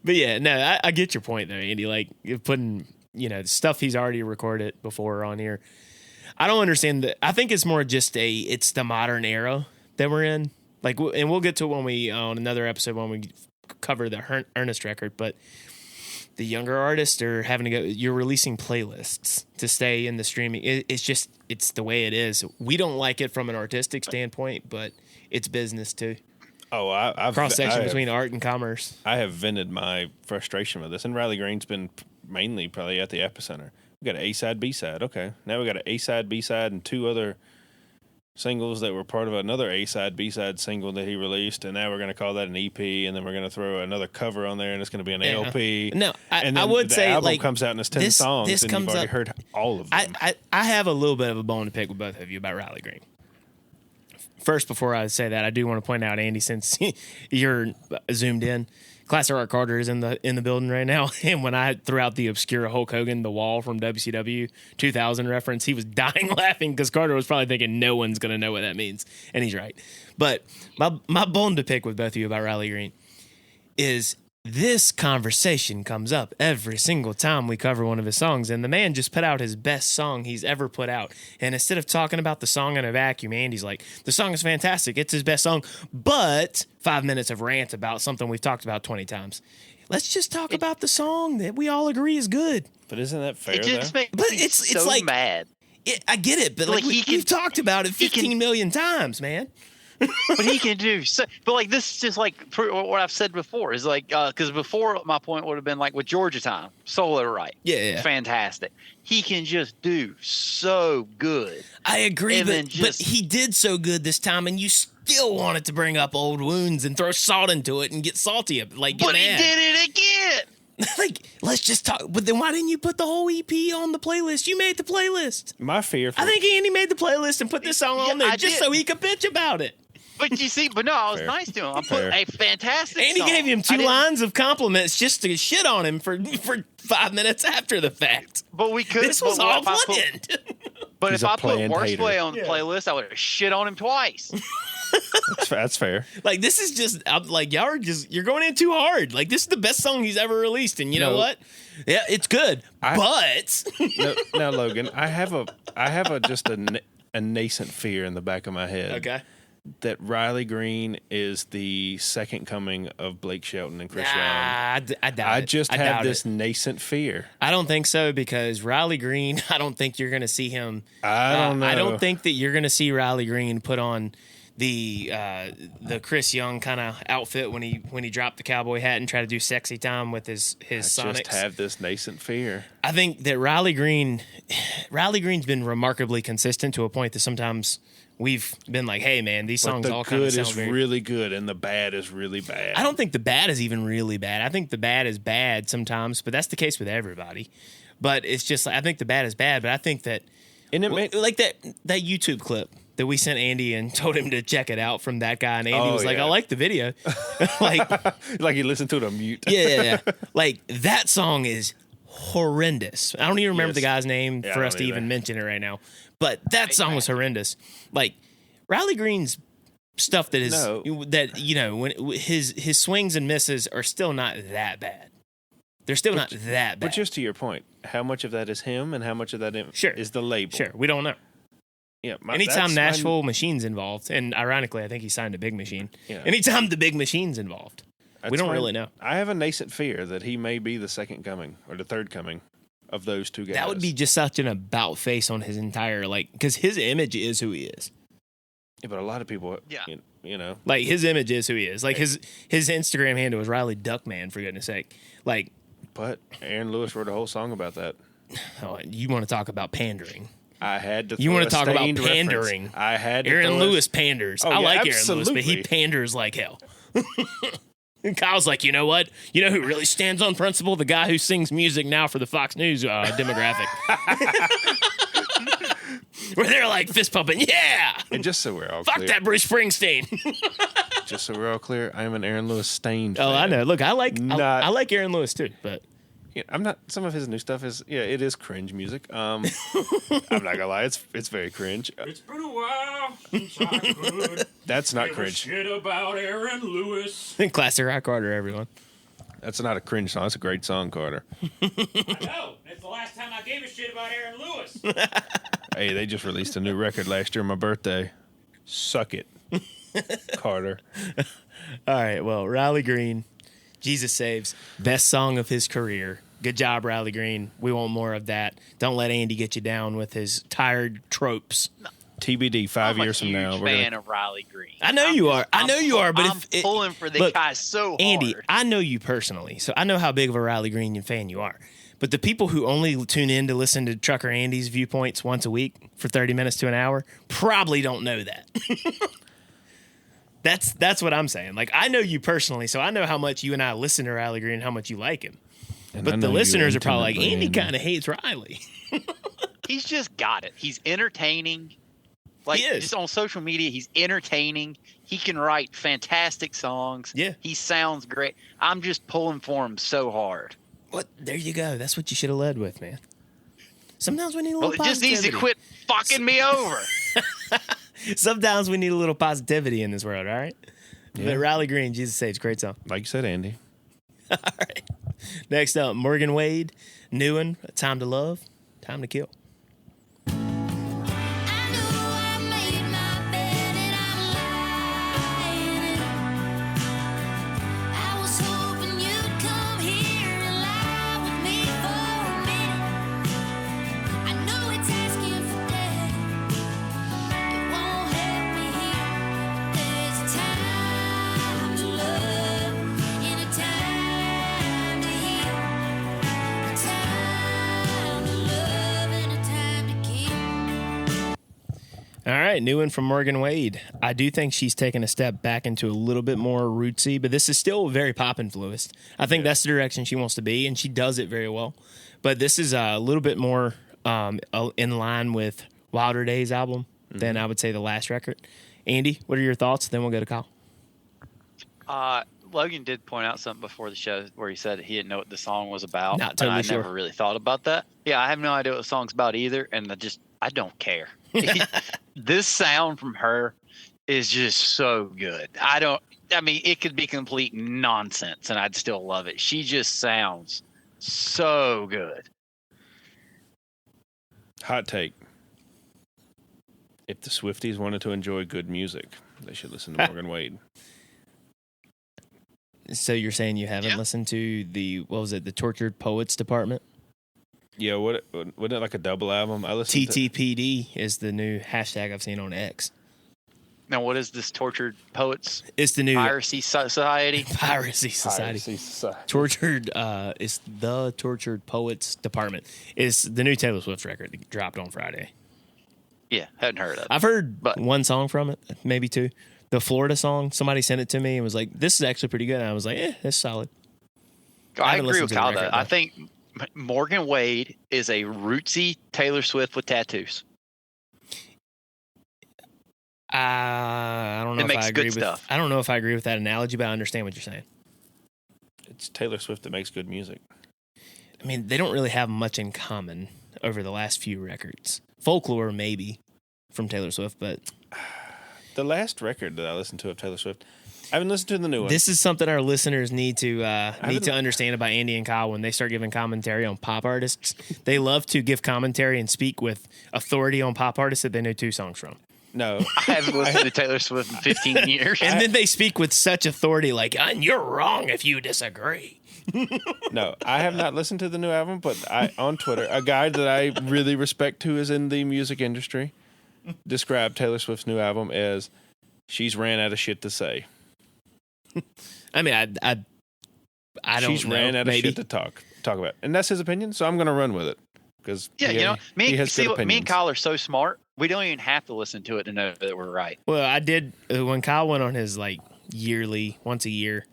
But yeah, no, I get your point though, Andy. Like you're putting, stuff he's already recorded before on here. I don't understand that. I think it's more just it's the modern era that we're in. Like, and we'll get to when we on another episode when we cover the ERNEST record. But the younger artists are having to go. You're releasing playlists to stay in the streaming. It's the way it is. We don't like it from an artistic standpoint, but it's business too. Oh, I've cross section between art and commerce. I have vented my frustration with this, and Riley Green's been mainly probably at the epicenter. We got an A-side, B-side. Okay, now we got an A-side, B-side, and two other singles that were part of another A-side, B-side single that he released, and now we're going to call that an EP, and then we're going to throw another cover on there, and it's going to be an LP. No, and then I would the say album like comes out and it's 10 songs, and you've already heard all of them. I have a little bit of a bone to pick with both of you about Riley Green. First, before I say that, I do want to point out, Andy, since you're zoomed in, Classic Art Carter is in the building right now. And when I threw out the obscure Hulk Hogan, the wall from WCW 2000 reference, he was dying laughing because Carter was probably thinking no one's going to know what that means. And he's right. But my bone to pick with both of you about Riley Green is this conversation comes up every single time we cover one of his songs, and the man just put out his best song he's ever put out. And instead of talking about the song in a vacuum, Andy's like, the song is fantastic. It's his best song, but 5 minutes of rant about something we've talked about 20 times. Let's just talk about the song that we all agree is good. But isn't that fair, It just makes But me it's so like, mad. I get it, but like we've talked about it 15 million times, man. But he can do so. But like this is just like what I've said before is like because before my point would have been like with Georgia Time, solo right, yeah, fantastic. He can just do so good. I agree, And then but he did so good this time, and you still wanted to bring up old wounds and throw salt into it and get salty, like get But he mad. did it again. Like, let's just talk. But then why didn't you put the whole EP on the playlist? You made the playlist. My fear for I think Andy made the playlist and put this song on there just so he could bitch about it. But you see, but no, I was nice to him. I put a fantastic Andy song. gave him 2 lines of compliments just to shit on him for 5 minutes after the fact. But we could. This was all planned. But He's if a I put planned Worst hater. Way on the playlist, I would have shit on him twice. that's fair. Like, this is just, I'm like, y'all are just, you're going in too hard. Like, this is the best song he's ever released. And you know what? Yeah, it's good. But. Now, Logan, I have a nascent fear in the back of my head. Okay. that Riley Green is the second coming of Blake Shelton and Chris Young? I doubt I it. just I have doubt this it. nascent fear. I don't think so because Riley Green, I don't think you're going to see him. I don't know. I don't think that you're going to see Riley Green put on the Chris Young kind of outfit when he dropped the cowboy hat and tried to do sexy time with his Sonics. Just have this nascent fear. I think that Riley Green's been remarkably consistent to a point that sometimes we've been like, hey man, these songs all kind of sound the good is really good and the bad is really bad. I don't think the bad is even really bad. I think the bad is bad sometimes, but that's the case with everybody. But it's just like, I think the bad is bad, but I think that like that YouTube clip that we sent Andy and told him to check it out from that guy, and Andy was like, I like the video. like he listened to it on mute. Yeah. Like that song is horrendous. I don't even remember Yes. the guy's name for us to even mention it right now. But that song was horrendous. Like Riley Green's stuff that is when his swings and misses are still not that bad. They're still not that bad. But just to your point, how much of that is him and how much of that is the label? Sure, we don't know. Yeah, Anytime Nashville Machine's involved, and ironically, I think he signed a Big Machine. Yeah. Anytime the Big Machine's involved, we don't really know. I have a nascent fear that he may be the second coming or the third coming of those two guys. That would be just such an about face on his entire, because his image is who he is. Yeah, but a lot of people, you know. Like, his image is who he is. Like, his Instagram handle was Riley Duckman, for goodness sake. Like, but Aaron Lewis wrote a whole song about that. Oh, you want to talk about pandering. I had to. You want to talk about stained pandering? Reference. I had to Aaron Lewis panders. Oh, I yeah, like absolutely. Aaron Lewis, but he panders like hell. And Kyle's like, you know what? You know who really stands on principle? The guy who sings music now for the Fox News demographic. Where they're like fist pumping, yeah. And just so we're all fuck clear, that Bruce Springsteen. just so we're all clear, I am an Aaron Lewis stained. Oh, fan. I know. Look, I like Aaron Lewis too, but. Yeah, I'm not. Some of his new stuff is it is cringe music. I'm not gonna lie, it's very cringe. It's been a while since I could. That's not give a cringe. shit about Aaron Lewis. Classic Rock Carter, everyone. That's not a cringe song. It's a great song, Carter. I know. That's the last time I gave a shit about Aaron Lewis. Hey, they just released a new record last year on my birthday. Suck it, Carter. All right, well, Riley Green, Jesus Saves, best song of his career. Good job, Riley Green. We want more of that. Don't let Andy get you down with his tired tropes. TBD, 5 years from now. I'm a huge fan of Riley Green. I know you are. I know you are, but I'm pulling for the guy so hard. Andy, I know you personally, so I know how big of a Riley Green fan you are. But the people who only tune in to listen to Trucker Andy's viewpoints once a week for 30 minutes to an hour probably don't know that. That's what I'm saying. Like, I know you personally, so I know how much you and I listen to Riley Green and how much you like him. And but the listeners are probably like, Andy kind of hates Riley. He's just got it. He's entertaining. Like, He is. just on social media, he's entertaining. He can write fantastic songs. Yeah. He sounds great. I'm just pulling for him so hard. What? There you go. That's what you should have led with, man. Sometimes we need a Well, little it just needs to positivity. quit fucking me over. Sometimes we need a little positivity in this world, all right? Yeah. But Riley Green, Jesus Saves, great song. Like you said, Andy. All right. Next up, Morgan Wade, new one, Time to Love, Time to Kill. All right, new one from Morgan Wade. I do think she's taken a step back into a little bit more rootsy, but this is still very pop influenced. I think that's the direction she wants to be, and she does it very well. But this is a little bit more in line with Wilder Days album than I would say the last record. Andy, what are your thoughts? Then we'll go to Kyle. Logan did point out something before the show where he said he didn't know what the song was about. Not totally and I sure. never really thought about that. Yeah, I have no idea what the song's about either, and I don't care. This sound from her is just so good. I mean, it could be complete nonsense, and I'd still love it. She just sounds so good. Hot take. If the Swifties wanted to enjoy good music, they should listen to Morgan Wade. So you're saying you haven't listened to the Tortured Poets Department? Yeah, wasn't it like a double album? I listened TTPD is the new hashtag I've seen on X. Now, what is this Tortured Poets? It's the new Piracy Society. Piracy Society. Tortured. It's the Tortured Poets Department. It's the new Taylor Swift record that dropped on Friday. Yeah, hadn't heard of it. I've heard one song from it, maybe two. The Florida song. Somebody sent it to me and was like, "This is actually pretty good." And I was like, "It's solid." I agree with Kyle, though. I think Morgan Wade is a rootsy Taylor Swift with tattoos. I don't know It if makes I agree good with. stuff. I don't know if I agree with that analogy, but I understand what you're saying. It's Taylor Swift that makes good music. I mean, they don't really have much in common over the last few records. Folklore, maybe, from Taylor Swift, but the last record that I listened to of Taylor Swift, I haven't listened to the new one. This is something our listeners need to understand about Andy and Kyle when they start giving commentary on pop artists. They love to give commentary and speak with authority on pop artists that they know two songs from. No. I haven't listened to Taylor Swift in 15 years. And then they speak with such authority like, and you're wrong if you disagree. No, I have not listened to the new album, but on Twitter, a guy that I really respect who is in the music industry described Taylor Swift's new album as she's ran out of shit to say. I mean, I don't know. She's ran out of shit to talk about. And that's his opinion, so I'm going to run with it. Because me and Kyle are so smart, we don't even have to listen to it to know that we're right. Well, I did, when Kyle went on his yearly, once a year,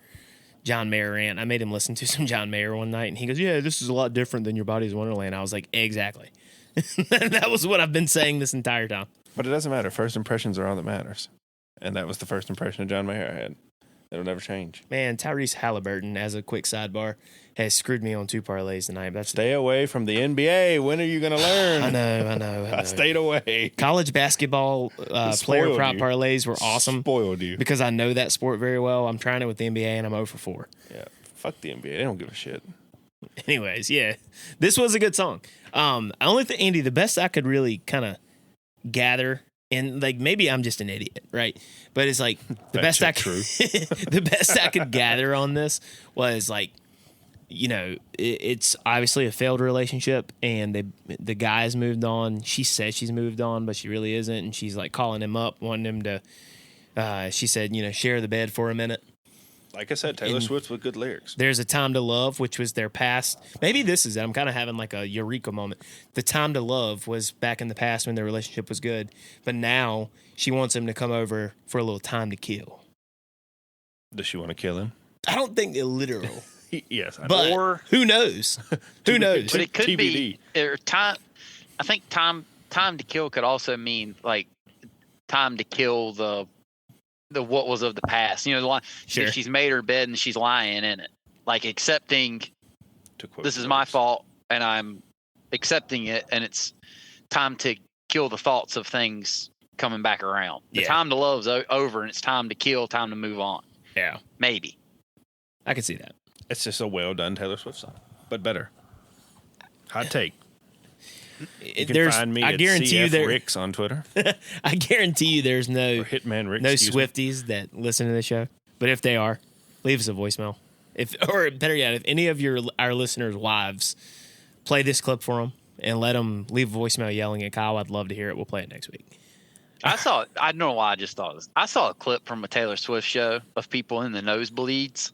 John Mayer rant, I made him listen to some John Mayer one night, and he goes, "Yeah, this is a lot different than Your Body's Wonderland." I was like, exactly. That was what I've been saying this entire time. But it doesn't matter. First impressions are all that matters. And that was the first impression of John Mayer I had. It'll never change. Man, Tyrese Halliburton, as a quick sidebar, has screwed me on 2 parlays tonight. Stay away from the NBA. When are you going to learn? I know. I stayed away. College basketball player prop parlays were awesome. Spoiled you. Because I know that sport very well. I'm trying it with the NBA, and I'm 0 for 4. Yeah, fuck the NBA. They don't give a shit. Anyways, yeah. This was a good song. I only think, Andy, the best I could really kind of gather, and maybe I'm just an idiot, right? But it's the best I could the best I could gather on this was it's obviously a failed relationship, and the guy's moved on. She says she's moved on, but she really isn't, and she's calling him up, wanting him to. She said, share the bed for a minute. Like I said, Taylor Swift with good lyrics. There's a Time to Love, which was their past. Maybe this is it. I'm kind of having a eureka moment. The Time to Love was back in the past when their relationship was good, but now she wants him to come over for a little time to kill. Does she want to kill him? I don't think literal. Yes, but who knows? Who knows? But it could TBD. be time. I think time to kill could also mean time to kill the what was of the past. The line, sure. She's made her bed and she's lying in it, accepting this is my fault and I'm accepting it, and it's time to kill the thoughts of things coming back around. The time to love's over, and it's time to kill, time to move on. Yeah, maybe. I can see that. It's just a well done Taylor Swift song, but better. Hot take. You can find me at CF Ricks on Twitter. I guarantee you there's no Hitman Ricks, no Swifties that listen to the show. But if they are, leave us a voicemail. Or better yet, if any of our listeners' wives play this clip for them and let them leave a voicemail yelling at Kyle, I'd love to hear it. We'll play it next week. I don't know why I just thought this. I saw a clip from a Taylor Swift show of people in the nosebleeds.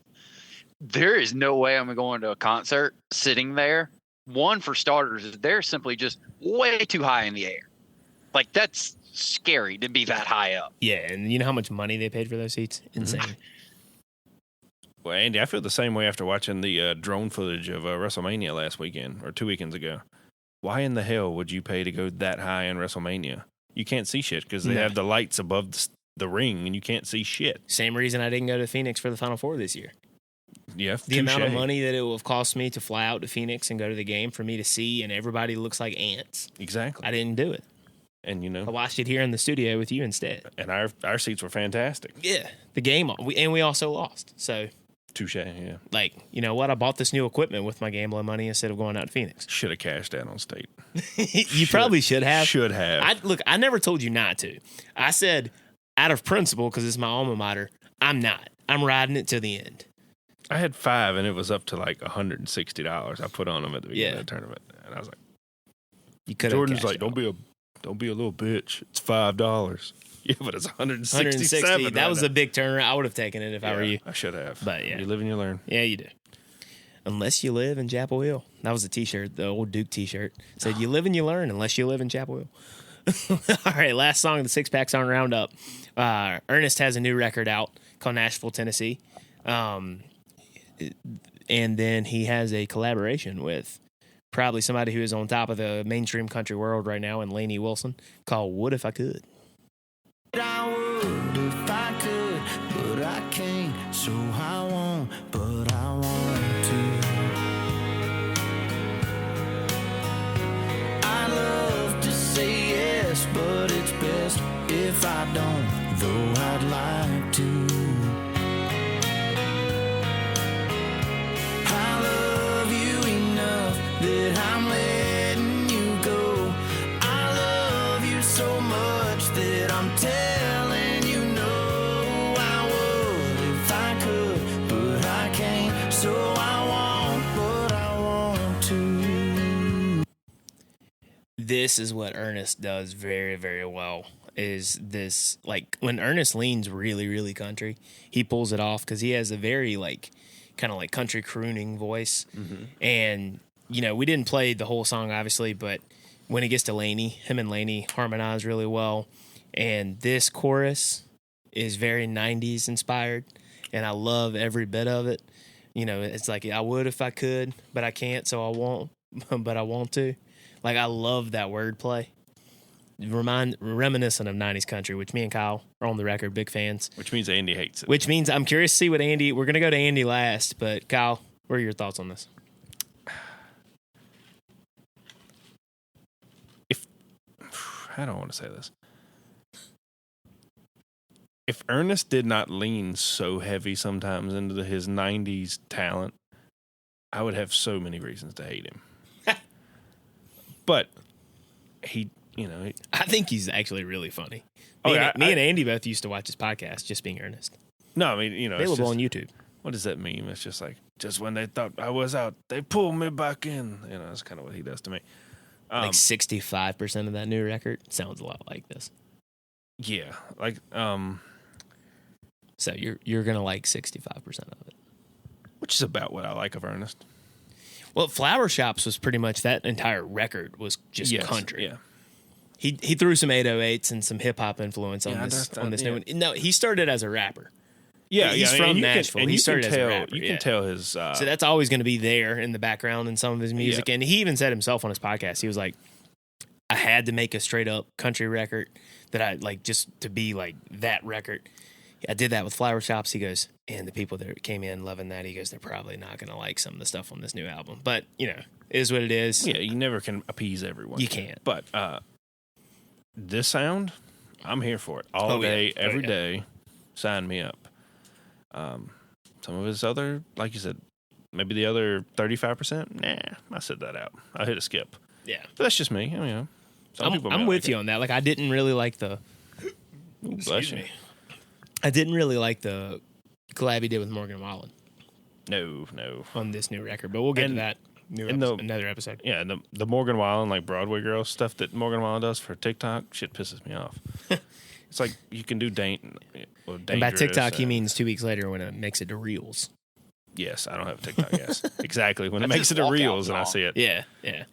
There is no way I'm going to a concert sitting there. One, for starters, they're simply just way too high in the air. That's scary to be that high up. Yeah, and you know how much money they paid for those seats? Insane. Well, Andy, I feel the same way after watching the drone footage of WrestleMania last weekend, or 2 weekends ago. Why in the hell would you pay to go that high in WrestleMania? You can't see shit because they have the lights above the ring, and you can't see shit. Same reason I didn't go to Phoenix for the Final Four this year. Yeah, the amount of money that it will have cost me to fly out to Phoenix and go to the game for me to see, and everybody looks like ants. Exactly. I didn't do it. And I watched it here in the studio with you instead. And our seats were fantastic. Yeah, the game, we also lost. So Touche, yeah. Like, you know what? I bought this new equipment with my gambling money instead of going out to Phoenix. Should have cashed out on State. You probably should have. Should have. Look, I never told you not to. I said, out of principle, because it's my alma mater, I'm not. I'm riding it to the end. I had 5, and it was up to like $160. I put on them at the beginning Yeah. of the tournament, and I was like, You could. Jordan's like, don't be a little bitch. It's $5. Yeah, but it's 167. 160. That was a big turnaround. I would have taken it if I were you. I should have. But yeah. You live and you learn. Yeah, you do. Unless you live in Chapel Hill. That was a T-shirt, the old Duke T-shirt. Said, you live and you learn unless you live in Chapel Hill. All right, last song of the Six Packs on Roundup. Ernest has a new record out called Nashville, Tennessee. And then he has a collaboration with probably somebody who is on top of the mainstream country world right now, and Lainey Wilson, called What If I Could. I would if I could, but I can't, so I won't, but I want to. I love to say yes, but it's best if I don't, though I'd like to. I love you enough that I'm letting you go. I love you so much that I'm telling you no. I would if I could, but I can't, so I won't, but I want to. This is what Ernest does very, very well. Is this, like, when Ernest leans really, really country, he pulls it off because he has a very, like, kind of like country crooning voice. Mm-hmm. And, you know, we didn't play the whole song, obviously, but when it gets to Lainey, him and Lainey harmonize really well. And this chorus is very 90s inspired, and I love every bit of it. You know, it's like, I would if I could, but I can't, so I won't, but I want to. Like, I love that wordplay. Reminiscent of 90s country, which me and Kyle are on the record big fans. Which means Andy hates it. Which means I'm curious to see what Andy... We're going to go to Andy last, but Kyle, what are your thoughts on this? I don't want to say this. If Ernest did not lean so heavy sometimes into his 90s talent, I would have so many reasons to hate him. But he, you know... I think he's actually really funny. Me and Andy both used to watch his podcast, Just Being Earnest. No, I mean, you know... Available on YouTube. What does that mean? It's just like, just when they thought I was out, they pulled me back in. You know, that's kind of what he does to me. Like 65% of that new record sounds a lot like this. Yeah. Like, So you're going to like 65% of it. which is about what I like of Ernest. Well, Flower Shops was pretty much that entire record was just country. Yeah. He threw some 808s and some hip hop influence on this new one. No, he started as a rapper. Yeah, he's from Nashville. He started as a rapper. You can tell his. So that's always going to be there in the background in some of his music. Yeah. And he even said himself on his podcast, he was like, I had to make a straight up country record that I like just to be like that record. I did that with Flower Shops. He goes, and the people that came in loving that, he goes, they're probably not going to like some of the stuff on this new album. But, you know, it is what it is. Yeah, you never can appease everyone. You can't. But this sound, I'm here for it. All day, every day. Sign me up. Some of his other, like you said, maybe the other 35%. Nah, I said that out. I hit a skip. Yeah. But that's just me. I mean, you know, some people I'm may with like you it. on that. Like, I didn't really like the. Ooh, bless you. I didn't really like the collab he did with Morgan Wallen No. on this new record, but we'll get to that another episode. Yeah, the Morgan Wallen, like Broadway girl stuff that Morgan Wallen does for TikTok, shit pisses me off. It's like you can do And by TikTok, he means 2 weeks later when it makes it to Reels. Yes, I don't have TikTok. Yes, exactly. When it That's makes his it to walkout Reels and I song. see it. Yeah.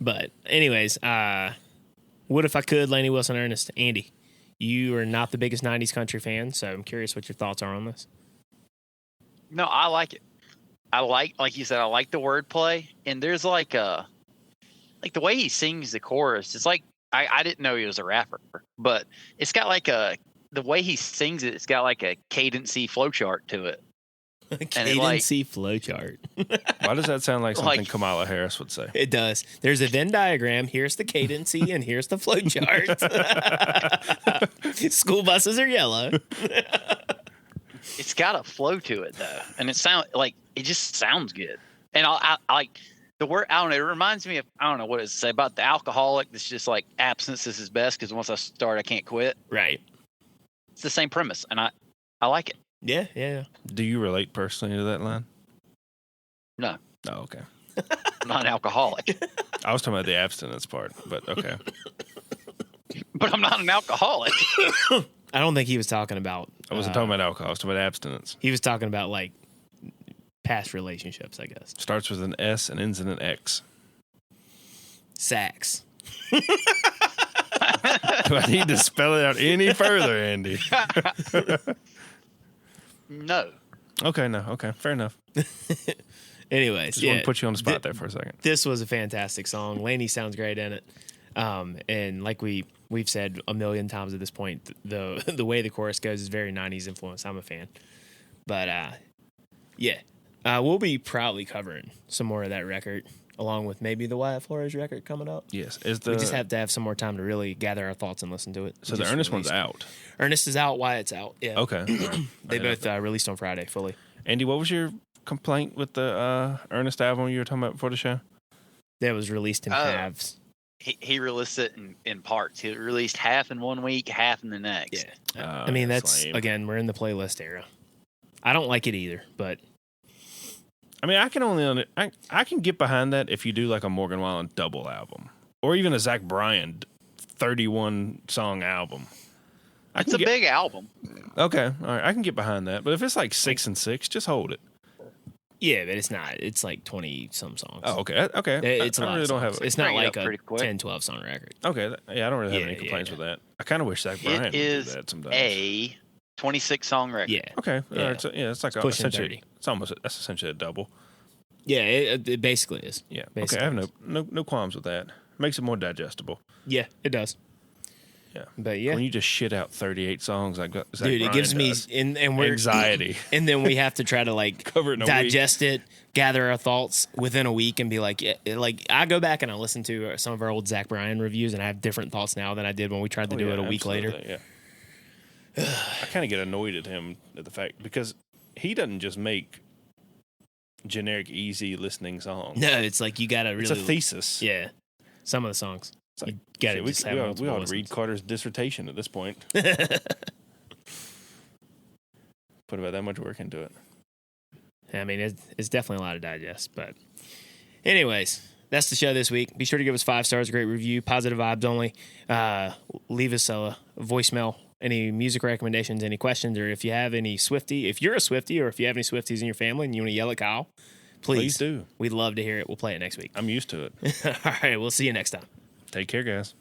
But anyways, what if I could, Lainey Wilson, Ernest, Andy? You are not the biggest 90s country fan, so I'm curious what your thoughts are on this. No, I like it. I like you said, I like the wordplay, and there's like the way he sings the chorus. It's like I didn't know he was a rapper, but it's got like the way he sings it. It's got like a cadency flowchart to it. Cadency flowchart. Why does that sound like something Like- Kamala Harris would say? It does. There's a Venn diagram. Here's the cadency, and here's the flowchart. School buses are yellow. it's got a flow to it though, and it just sounds good. And I like the word. I don't know. It reminds me of, I don't know what it say about the alcoholic. That's just like abstinence is his best because once I start, I can't quit. Right. It's the same premise, and I like it. Yeah. Do you relate personally to that line? No, Oh, okay. I'm not an alcoholic, I was talking about the abstinence part, but okay. but I'm not an alcoholic. I don't think he was talking about. I wasn't talking about alcohol. I was talking about abstinence. He was talking about like past relationships, I guess. Starts with an S and ends in an X. Sax. Do I need to spell it out any further, Andy? No. Okay, no. Okay, fair enough. Anyways, Just want to put you on the spot there for a second. This was a fantastic song. Lainey sounds great in it. And like we've said a million times at this point, the way the chorus goes is very 90s influence. I'm a fan. But we'll be proudly covering some more of that record, along with maybe the Wyatt Flores record coming up. Yes. We just have to have some more time to really gather our thoughts and listen to it. So the Ernest one's out. Ernest is out, Wyatt's out. Yeah. Okay. They both released on Friday fully. Andy, what was your complaint with the Ernest album you were talking about before the show? That was released in halves. He released it in parts. He released half in 1 week, half in the next. Yeah. I mean, that's lame. again, we're in the playlist era. I don't like it either, but I mean, I can I can get behind that if you do like a Morgan Wallen double album or even a Zach Bryan 31 song album. It's a big album. Okay, all right, I can get behind that. But if it's like 6 and 6, just hold it. yeah, but it's not. It's like 20 some songs. Oh, okay, okay. It's a lot. I really of don't songs. have. It's not Bring it like up a pretty quick. 10, 12 song record. Okay, yeah, I don't really have any Yeah, complaints yeah. with that. I kind of wish Zach Bryan would It do is that sometimes. a 26 song record. Yeah, Okay, Yeah. all right, so, yeah, it's like pushing essentially, 30. it's almost that's essentially a double. yeah. It basically is. Yeah, okay, Basically. I have no qualms with that. Makes it more digestible. Yeah, it does. Yeah, But yeah, when you just shit out 38 songs like Zach dude, it Bryan gives me does, and we're anxiety. and then we have to try to like Cover it in a digest it, gather our thoughts within a week, and be like, like I go back and I listen to some of our old Zach Bryan reviews, and I have different thoughts now than I did when we tried to do it a week later. Yeah, I kind of get annoyed at him at the fact because he doesn't just make generic, easy listening songs. No, it's like you gotta really. It's a thesis. Yeah, some of the songs. It's like, You gotta shit, just have we multiple ought to read listens. Carter's dissertation at this point. Put about that much work into it. I mean, it's definitely a lot to digest. But anyways, that's the show this week. Be sure to give us 5 stars, a great review, positive vibes only. Leave us a voicemail, any music recommendations, any questions, or if you have any Swiftie, if you're a Swiftie or if you have any Swifties in your family and you want to yell at Kyle, please do. We'd love to hear it. We'll play it next week. I'm used to it. All right, we'll see you next time. Take care, guys.